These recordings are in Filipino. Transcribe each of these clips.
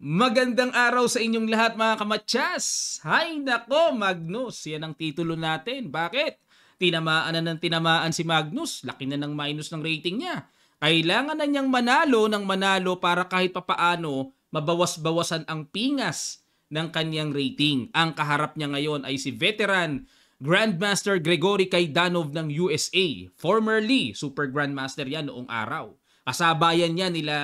Magandang araw sa inyong lahat mga kamatyas! Hay nako, Magnus! Yan ang titulo natin. Bakit? Tinamaan na ng tinamaan si Magnus. Laki na ng minus ng rating niya. Kailangan na niyang manalo ng manalo para kahit papaano mabawas-bawasan ang pingas ng kanyang rating. Ang kaharap niya ngayon ay si veteran Grandmaster Gregory Kaidanov ng USA. Formerly, Super Grandmaster yan noong araw. Kasabayan niya nila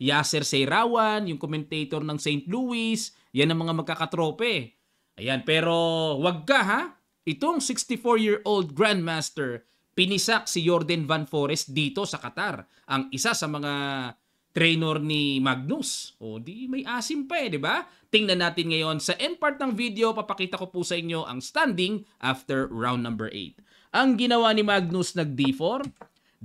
Yasser Seirawan, yung commentator ng St. Louis. Yan ang mga magkakatrope. Ayan, pero wag ka ha. Itong 64-year-old Grandmaster, pinisak si Jordan Van Forest dito sa Qatar. Ang isa sa mga trainer ni Magnus. O di may asim pa di ba? Tingnan natin ngayon. Sa end part ng video, papakita ko po sa inyo ang standing after round number 8. Ang ginawa ni Magnus nag D4,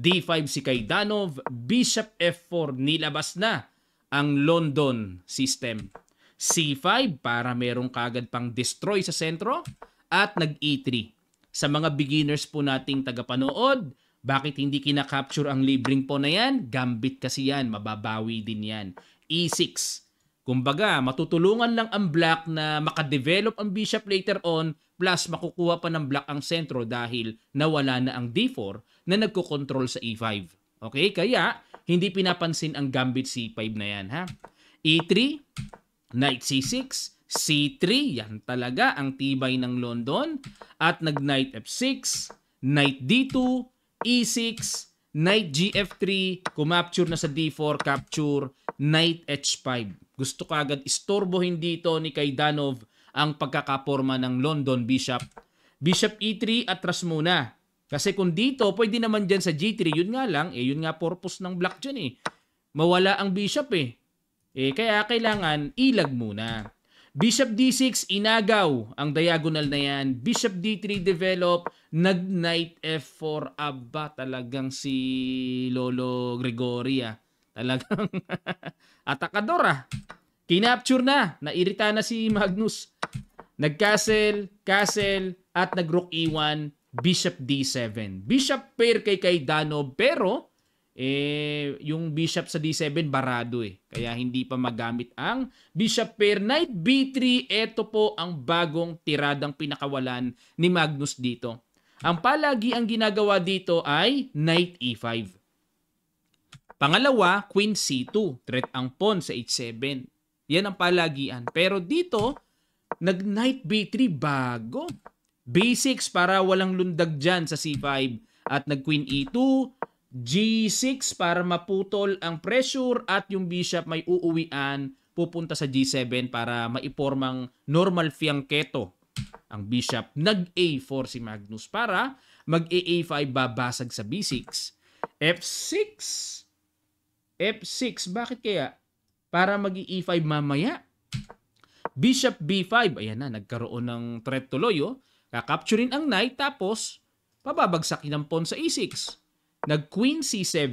D5 si Kaidanov, Bishop F4, nilabas na ang London system. C5 para merong kagad pang destroy sa sentro at nag E3. Sa mga beginners po nating tagapanood, bakit hindi kinakapture ang libreng po na yan? Gambit kasi yan, mababawi din yan. E6. Kumbaga, matutulungan lang ang black na makadevelop ang bishop later on plus makukuha pa ng black ang sentro dahil nawala na ang D4 na nagkokontrol sa E5. Okay? Kaya, hindi pinapansin ang gambit C5 na yan. Ha? E3, Knight C6, C3, yan talaga ang tibay ng London. At nag-Knight F6, Knight D2, E6, Knight Gf3, kumapture na sa D4, capture, Knight H5. Gusto ko agad istorbohin dito ni Kaidanov ang pagkakaporma ng London Bishop. Bishop E3, atras muna. Kasi kung dito, pwede naman dyan sa G3, yun nga lang, yun nga purpose ng black dyan Mawala ang bishop kaya kailangan ilag muna. Bishop D6, inagaw ang diagonal na yan. Bishop D3 develop, nag-Knight F4. Aba, talagang si Lolo Gregory Talagang atakador Kinapture na. Nairita na si Magnus. Nag-castle, castle, at nag-rook E1, Bishop D7. Bishop pair kay Kaidanov, pero yung bishop sa D7 barado Kaya hindi pa magamit ang bishop pair. Knight B3, ito po ang bagong tiradang pinakawalan ni Magnus dito. Ang palagi ang ginagawa dito ay Knight E5. Pangalawa, Queen C2. Threat ang pawn sa H7. Yan ang palagian. Pero dito, nag-Knight B3 bago. B6 para walang lundag dyan sa C5. At nag-Queen E2, G6 para maputol ang pressure at yung bishop may uuwian pupunta sa G7 para maipormang normal fianchetto ang bishop. Nag-A4 si Magnus para mag-A5 babasag sa B6. F6. F6. Bakit kaya? Para mag-E5 mamaya. Bishop B5. Ayan na, nagkaroon ng threat tuloy. Kakapturin ang knight tapos pababagsakin ang pawn sa E6. Nag-Queen C7.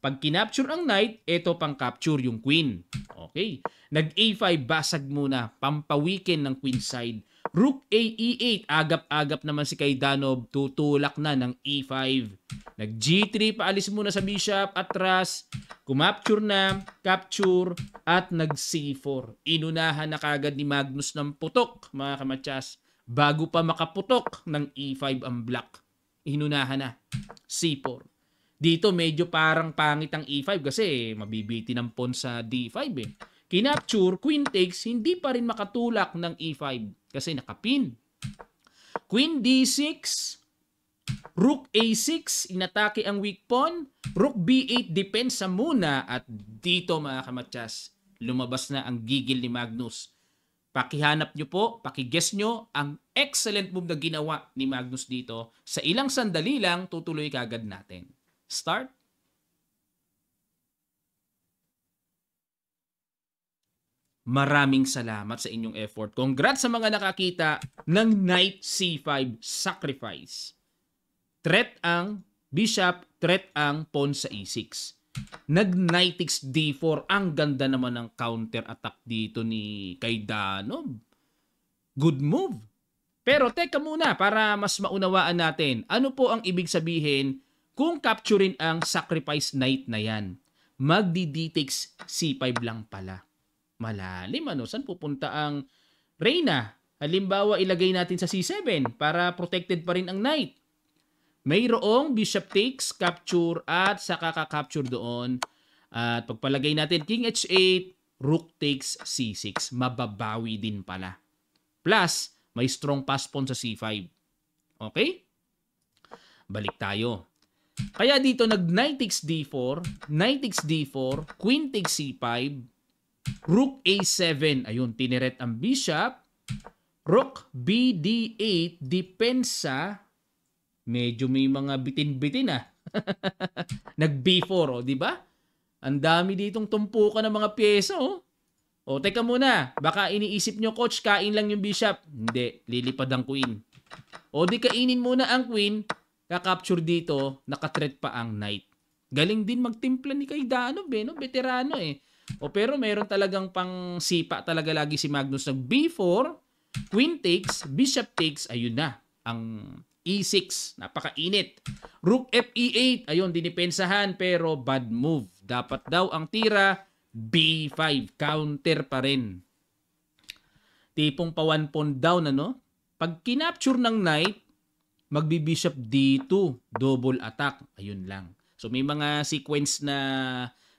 Pag kinapture ang knight, ito pang capture yung queen. Okay. Nag-A5, basag muna. Pampawikin ng queen side. Rook A E8. Agap-agap naman si Kaidanov. Tutulak na ng E5. Nag-G3, paalis muna sa bishop. Atras. Kumapture na. Capture. At nag-C4. Inunahan na kagad ni Magnus ng putok, mga kamatyas. Bago pa makaputok ng E5 ang black. Inunahan na. C4. Dito medyo parang pangit ang E5 kasi mabibiti ng pawn sa D5 Kinapture, queen takes, hindi pa rin makatulak ng E5 kasi nakapin. Queen D6, Rook A6, inatake ang weak pawn. Rook B8, depensa muna. At dito mga kamatyas, lumabas na ang gigil ni Magnus. Pakihanap nyo po, pakiguess nyo ang excellent move na ginawa ni Magnus dito. Sa ilang sandali lang, tutuloy kagad natin. Start. Maraming salamat sa inyong effort. Congrats sa mga nakakita ng Knight C5 sacrifice. Threat ang bishop, threat ang pawn sa E6. Nag-Knight D4. Ang ganda naman ng counter-attack dito ni Kaidanov. Good move. Pero teka muna para mas maunawaan natin. Ano po ang ibig sabihin kung capturein ang sacrifice knight na yan? Magdi-d takes C5 lang pala. Malalim ano. Saan pupunta ang reyna? Halimbawa, ilagay natin sa C7 para protected pa rin ang knight. Mayroong bishop takes, capture at saka ka-capture doon. At pagpalagay natin king h8, rook takes c6. Mababawi din pala. Plus, may strong pass pawn sa c5. Okay? Balik tayo. Kaya dito nag-knight takes d4, knight takes d4, queen takes c5, rook a7. Ayun, tiniret ang bishop. Rook bd8, depensa. Medyo may mga bitin-bitin ah. Nag-b4, oh, di ba? Ang dami ditong tumpukan ng mga pyesa, oh. O, teka muna. Baka iniisip nyo, coach, kain lang yung bishop. Hindi, lilipad ang queen. O, di kainin muna ang queen, kakapture dito, nakatreat pa ang knight. Galing din magtimpla ni Kaidanov, no? Veterano, eh. O, pero meron talagang pang sipa talaga lagi si Magnus. Nag b4, queen takes, bishop takes, ayun na. Ang e6, napakainit. Rook fe8, ayun, dinipensahan, pero bad move. Dapat daw ang tira, b5, counter pa rin. Tipong pa 1 pawn down, ano? Pag kinapture ng knight, magbi-bishop d2, double attack. Ayun lang. So may mga sequence na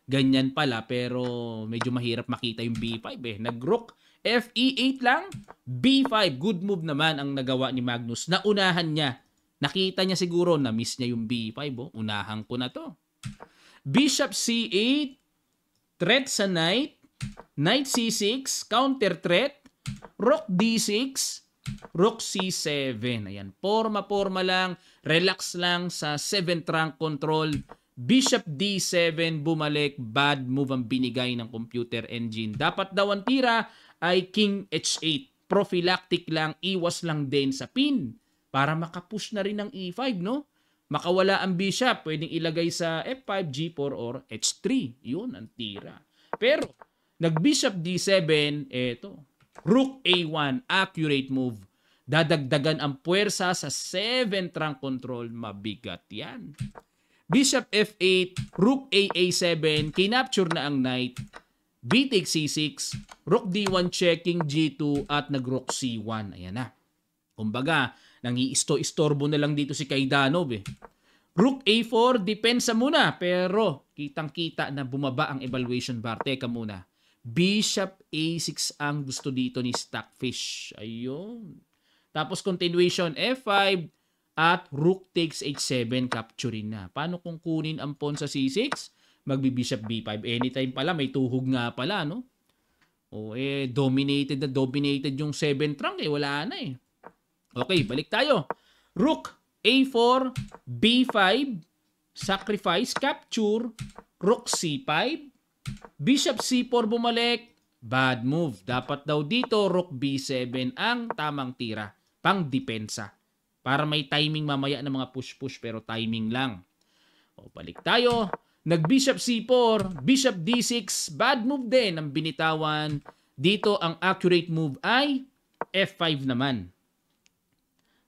ganyan pala, pero medyo mahirap makita yung b5 eh. Nag-rook fe8 lang, b5. Good move naman ang nagawa ni Magnus. Naunahan niya. Nakita niya siguro, na-miss niya yung b5. Oh. Unahan ko na to. Bishop c8, threat sa knight, knight c6, counter threat, rook d6, rook c7. Ayan, forma-forma lang, relax lang sa 7th rank control. Bishop d7, bumalik, bad move ang binigay ng computer engine. Dapat daw ang tira ay king h8. Prophylactic lang, iwas lang din sa pin para makapush na rin ng e5, no? Makawala ang bishop, pwedeng ilagay sa f5, g4, or h3. Yun ang tira. Pero, nag-bishop d7, eto. Rook a1, accurate move. Dadagdagan ang puwersa sa 7th rank control. Mabigat yan. Bishop f8, rook a7, kinapture na ang knight. B takes c6, rook d1 checking g2, at nag-rook c1. Ayan na. Kumbaga, nangi-istorbo na lang dito si Kaidanov eh. Rook a4, depensa muna. Pero, kitang-kita na bumaba ang evaluation bar. Teka muna. Bishop a6 ang gusto dito ni Stockfish. Ayun. Tapos, continuation f5 at rook takes h7, capturing na. Paano kung kunin ang pawn sa c6? Magbi-bishop b5. Anytime pala, may tuhog nga pala, no? O, dominated na dominated yung 7th rank eh. Wala na eh. Okay, balik tayo. Rook a4, b5, sacrifice, capture, rook c5, bishop c4 bumalik, bad move. Dapat daw dito, rook b7 ang tamang tira, pang depensa. Para may timing mamaya ng mga push-push pero timing lang. O, balik tayo. Nag-bishop c4, bishop d6, bad move din ang binitawan. Dito ang accurate move ay f5 naman.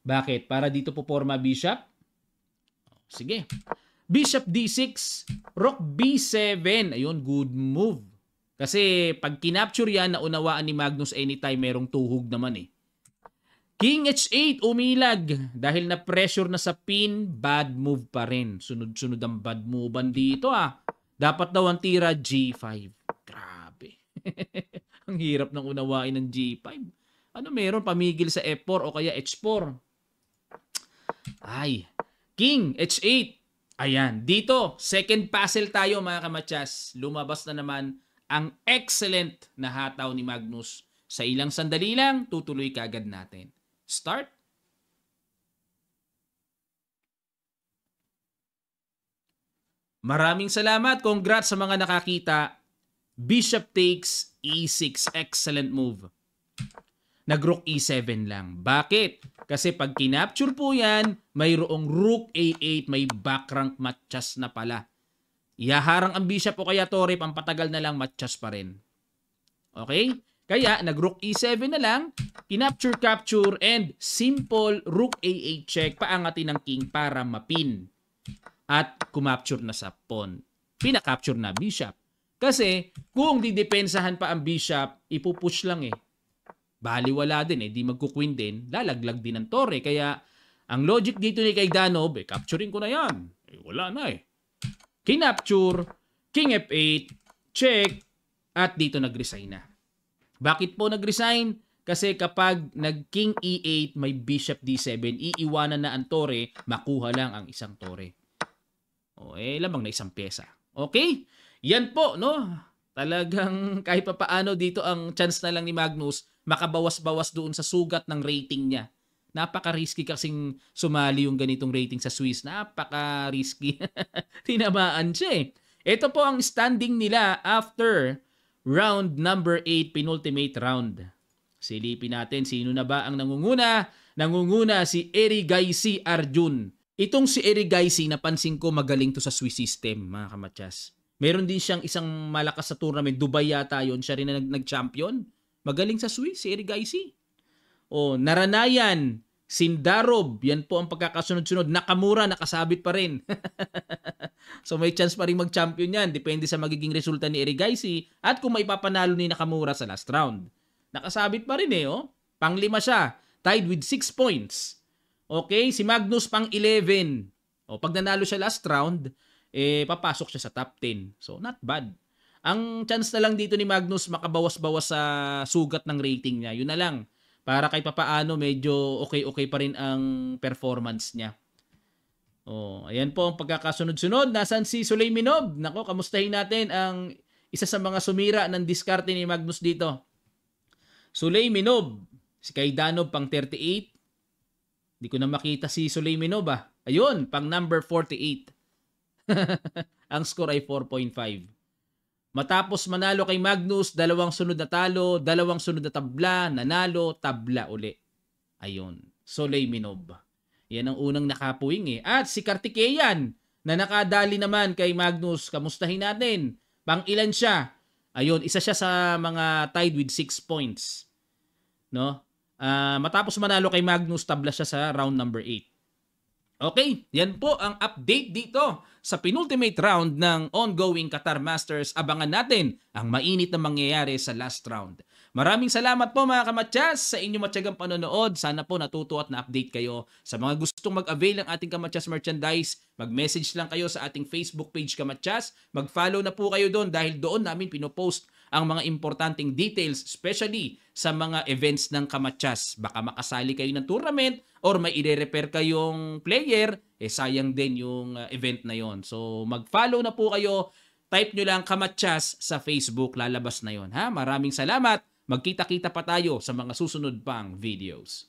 Bakit? Para dito po forma bishop? Sige. Bishop d6, rook b7. Ayun, good move. Kasi pag kinapture yan, naunawaan ni Magnus anytime merong tuhog naman eh. King h8, umilag. Dahil na pressure na sa pin, bad move pa rin. Sunod-sunod ang bad movean dito ah. Dapat daw ang tira g5. Grabe. Ang hirap ng unawain ng g5. Ano meron? Pamigil sa f4 o kaya h4. Ay, king h8. Ayan, dito, second puzzle tayo mga kamatsas. Lumabas na naman ang excellent na hataw ni Magnus. Sa ilang sandali lang, tutuloy kaagad natin. Start. Maraming salamat. Congrats sa mga nakakita. Bishop takes e6. Excellent move. Nag-rook e7 lang. Bakit? Kasi pag kinapture po yan, mayroong rook a8, may back rank matchas na pala. Ihaharang ang bishop o kaya torre, pampatagal na lang matchas pa rin. Okay? Kaya nag-rook e7 na lang, kinapture, capture, and simple rook a8 check, paangatin ng king para mapin. At kumapture na sa pawn. Pinakapture na bishop. Kasi kung didepensahan pa ang bishop, ipupush lang eh. Baliwala din eh, di magkukwin din, lalaglag din ang tore. Kaya ang logic dito ni kay Danov, capturing ko na yan. Wala na eh. Kinapture, King F8, check, at dito nag-resign na. Bakit po nag-resign? Kasi kapag nag-King E8, may Bishop D7, iiwanan na ang tore, makuha lang ang isang tore. Lamang na isang pyesa. Okay? Yan po, no? Talagang kahit pa paano dito ang chance na lang ni Magnus makabawas-bawas doon sa sugat ng rating niya. Napaka-risky kasing sumali yung ganitong rating sa Swiss. Napaka-risky. Tinamaan siya eh. Ito po ang standing nila after round number 8, penultimate round. Silipin natin sino na ba ang nangunguna. Nangunguna si Erigaisi Arjun. Itong si Erigaisi, napansin ko magaling to sa Swiss system, mga kamatyas. Meron din siyang isang malakas sa tournament, Dubai yata yun. Siya rin na nag-champion. Magaling sa Swiss, si Erigaisi. Naranayan, Sindarov, yan po ang pagkakasunod-sunod. Nakamura, nakasabit pa rin. So may chance pa rin mag-champion yan. Depende sa magiging resulta ni Erigaisi at kung maipapanalo ni Nakamura sa last round. Nakasabit pa rin eh, oh. Pang-5 siya, tied with 6 points. Okay, si Magnus pang-11. Pag nanalo siya last round, papasok siya sa top 10. So not bad. Ang chance na lang dito ni Magnus makabawas-bawas sa sugat ng rating niya. Yun na lang. Para kahit papaano medyo okay pa rin ang performance niya. Ayan po ang pagkakasunod-sunod. Nasaan si Suleyminov? Nako, kamustahin natin ang isa sa mga sumira ng diskarte ni Magnus dito. Suleyminov. Si Kaidanov pang 38. Hindi ko na makita si Suleyminov ah. Ayun, pang number 48. Ang score ay 4.5. Matapos manalo kay Magnus, 2 sunod na talo, 2 sunod na tabla, nanalo, tabla uli. Ayun, Suleyminov. Yan ang unang nakapuwing eh. At si Kartikeyan na nakadali naman kay Magnus. Kamustahin natin. Pang ilan siya? Ayun, isa siya sa mga tied with 6 points. No? Matapos manalo kay Magnus, tabla siya sa round number 8. Okay, yan po ang update dito sa penultimate round ng ongoing Qatar Masters. Abangan natin ang mainit na mangyayari sa last round. Maraming salamat po mga kamatyas sa inyong matyagang panonood. Sana po natuto at na-update kayo. Sa mga gustong mag-avail ng ating Kamatyas merchandise, mag-message lang kayo sa ating Facebook page Kamatyas. Mag-follow na po kayo doon dahil doon namin pinopost ang mga importanteng details, especially sa mga events ng Kamatyas. Baka makasali kayo ng tournament or may ire-repair kayong player, sayang din yung event na yon. So mag-follow na po kayo. Type nyo lang Kamatyas sa Facebook, lalabas na yon. Maraming salamat. Magkita-kita pa tayo sa mga susunod pang videos.